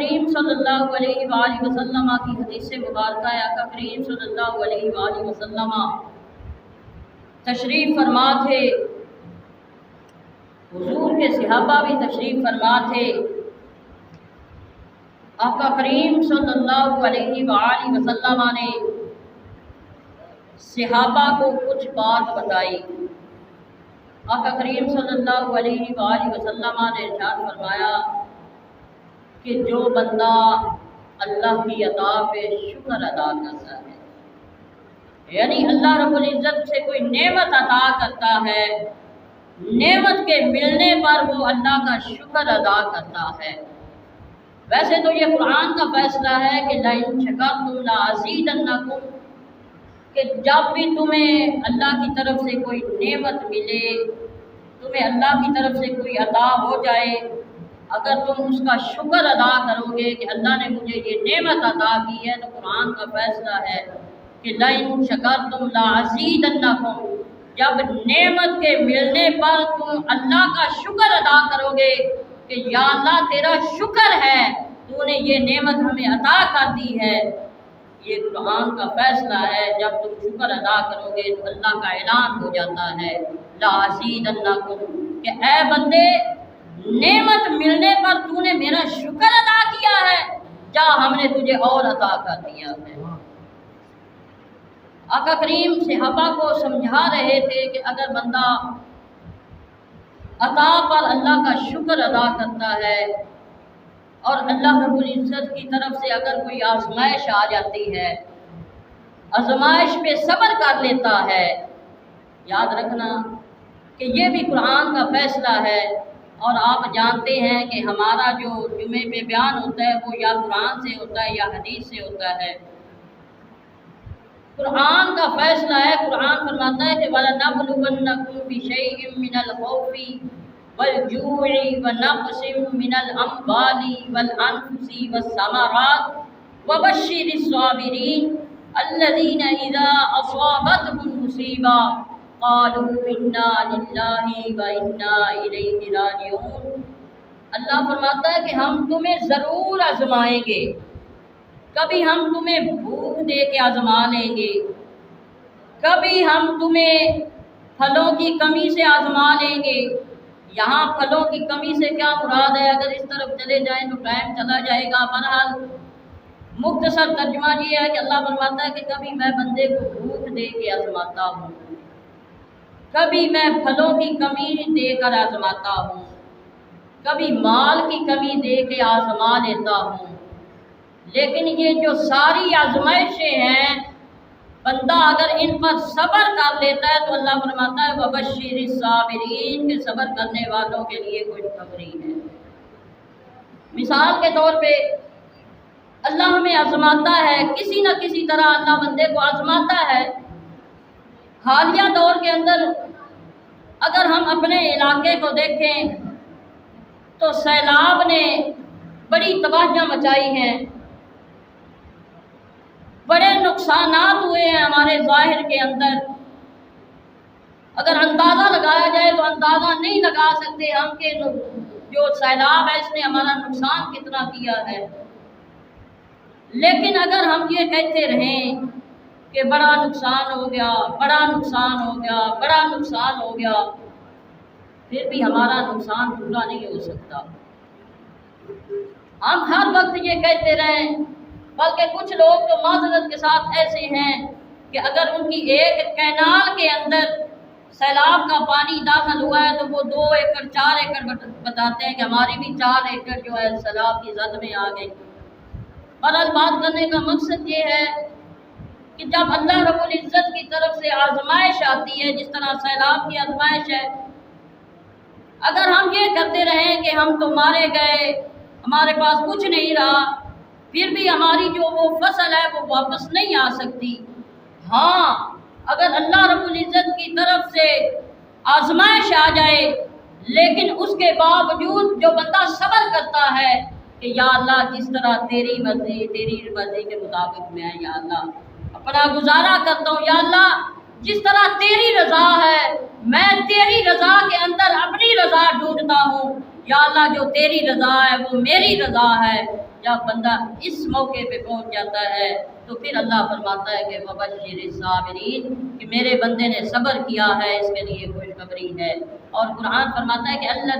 کریم صلی اللہ علیہ وآلہ وسلم کی حدیث مبارکہ ہے۔ آقا کریم صلی اللہ علیہ وآلہ وسلم تشریف فرما تھے، حضور کے صحابہ بھی تشریف فرما تھے۔ آقا کریم صلی اللہ علیہ وآلہ وسلم نے صحابہ کو کچھ بات بتائی۔ آقا کریم صلی اللہ علیہ وآلہ وسلم نے ارشاد فرمایا کہ جو بندہ اللہ کی عطا پہ شکر ادا کرتا ہے، یعنی اللہ رب العزت سے کوئی نعمت عطا کرتا ہے، نعمت کے ملنے پر وہ اللہ کا شکر ادا کرتا ہے۔ ویسے تو یہ قرآن کا فیصلہ ہے کہ لَئِن شَكَرْتُمْ لَأَزِيدَنَّكُمْ، کہ جب بھی تمہیں اللہ کی طرف سے کوئی نعمت ملے، تمہیں اللہ کی طرف سے کوئی عطا ہو جائے، اگر تم اس کا شکر ادا کرو گے کہ اللہ نے مجھے یہ نعمت عطا کی ہے، تو قرآن کا فیصلہ ہے کہ لَئِن شَكَرْتُمْ لَأَزِيدَنَّكُمْ، جب نعمت کے ملنے پر تم اللہ کا شکر ادا کرو گے کہ یا اللہ تیرا شکر ہے، تو نے یہ نعمت ہمیں عطا کر دی ہے، یہ قرآن کا فیصلہ ہے۔ جب تم شکر ادا کرو گے تو اللہ کا اعلان ہو جاتا ہے لَأَزِيدَنَّكُمْ، کہ اے بندے نعمت ملنے پر تو نے میرا شکر ادا کیا ہے، جا ہم نے تجھے اور عطا کر دیا ہے۔ آقا کریم صحابہ کو سمجھا رہے تھے کہ اگر بندہ عطا پر اللہ کا شکر ادا کرتا ہے اور اللہ رب العزت کی طرف سے اگر کوئی آزمائش آ جاتی ہے، آزمائش پہ صبر کر لیتا ہے، یاد رکھنا کہ یہ بھی قرآن کا فیصلہ ہے۔ اور آپ جانتے ہیں کہ ہمارا جو جمعے پہ بیان ہوتا ہے وہ یا قرآن سے ہوتا ہے یا حدیث سے ہوتا ہے۔ قرآن کا فیصلہ ہے، قرآن فرماتا ہے کہ وَلَنَبْلُوَنَّكُمْ بِشَيْءٍ مِّنَ الْخَوْفِ وَالْجُوعِ وَنَقْصٍ مِّنَ الْأَمْوَالِ وَالْأَنفُسِ وَالثَّمَرَاتِ وَبَشِّرِ الصَّابِرِينَ الَّذِينَ إِذَا أَصَابَتْهُمْ مُصِيبَةٌ قَالُوا إِنَّا لِلَّهِ وَإِنَّا إِلَيْهِ رَاجِعُونَ۔ اللہ فرماتا ہے کہ ہم تمہیں ضرور آزمائیں گے، کبھی ہم تمہیں بھوک دے کے آزما لیں گے، کبھی ہم تمہیں پھلوں کی کمی سے آزما لیں گے۔ یہاں پھلوں کی کمی سے کیا مراد ہے؟ اگر اس طرف چلے جائیں تو ٹائم چلا جائے گا۔ بہرحال مختصر ترجمہ یہ ہے کہ اللہ فرماتا ہے کہ کبھی میں بندے کو بھوک دے کے آزماتا ہوں، کبھی میں پھلوں کی کمی دے کر آزماتا ہوں، کبھی مال کی کمی دے کے آزما لیتا ہوں۔ لیکن یہ جو ساری آزمائشیں ہیں، بندہ اگر ان پر صبر کر لیتا ہے تو اللہ فرماتا ہے وَبَشِّرِ الصَّابِرِينَ، کہ صبر کرنے والوں کے لیے خوشخبری ہے۔ مثال کے طور پہ اللہ ہمیں آزماتا ہے، کسی نہ کسی طرح اللہ بندے کو آزماتا ہے۔ حالیہ دور کے اندر اگر ہم اپنے علاقے کو دیکھیں تو سیلاب نے بڑی تباہیاں مچائی ہیں، بڑے نقصانات ہوئے ہیں ہمارے ظاہر کے اندر۔ اگر اندازہ لگایا جائے تو اندازہ نہیں لگا سکتے ہم کہ جو سیلاب ہے اس نے ہمارا نقصان کتنا کیا ہے۔ لیکن اگر ہم یہ کہتے رہیں کہ بڑا نقصان ہو گیا، بڑا نقصان ہو گیا، بڑا نقصان ہو گیا، پھر بھی ہمارا نقصان پورا نہیں ہو سکتا۔ ہم ہر وقت یہ کہتے رہیں، بلکہ کچھ لوگ تو معذرت کے ساتھ ایسے ہیں کہ اگر ان کی ایک کینال کے اندر سیلاب کا پانی داخل ہوا ہے تو وہ 2 ایکڑ 4 ایکڑ بتاتے ہیں کہ ہماری بھی 4 ایکڑ جو ہے سیلاب کی زد میں آ گئی۔ بہرحال بات کرنے کا مقصد یہ ہے کہ جب اللہ رب العزت کی طرف سے آزمائش آتی ہے، جس طرح سیلاب کی آزمائش ہے، اگر ہم یہ کرتے رہیں کہ ہم تو مارے گئے، ہمارے پاس کچھ نہیں رہا، پھر بھی ہماری جو وہ فصل ہے وہ واپس نہیں آ سکتی۔ ہاں، اگر اللہ رب العزت کی طرف سے آزمائش آ جائے لیکن اس کے باوجود جو بندہ صبر کرتا ہے کہ یا اللہ جس طرح تیری مرضی کے مطابق میں یا اللہ اپنا گزارا کرتا ہوں، یا اللہ جس طرح تیری رضا ہے میں تیری رضا کے اندر اپنی رضا ڈھونڈتا ہوں، یا اللہ جو تیری رضا ہے وہ میری رضا ہے، جب بندہ اس موقع پہ پہنچ جاتا ہے تو پھر اللہ فرماتا ہے کہ وبشر الصابرین، کہ میرے بندے نے صبر کیا ہے، اس کے لیے خوشخبری ہے۔ اور قرآن فرماتا ہے کہ اللہ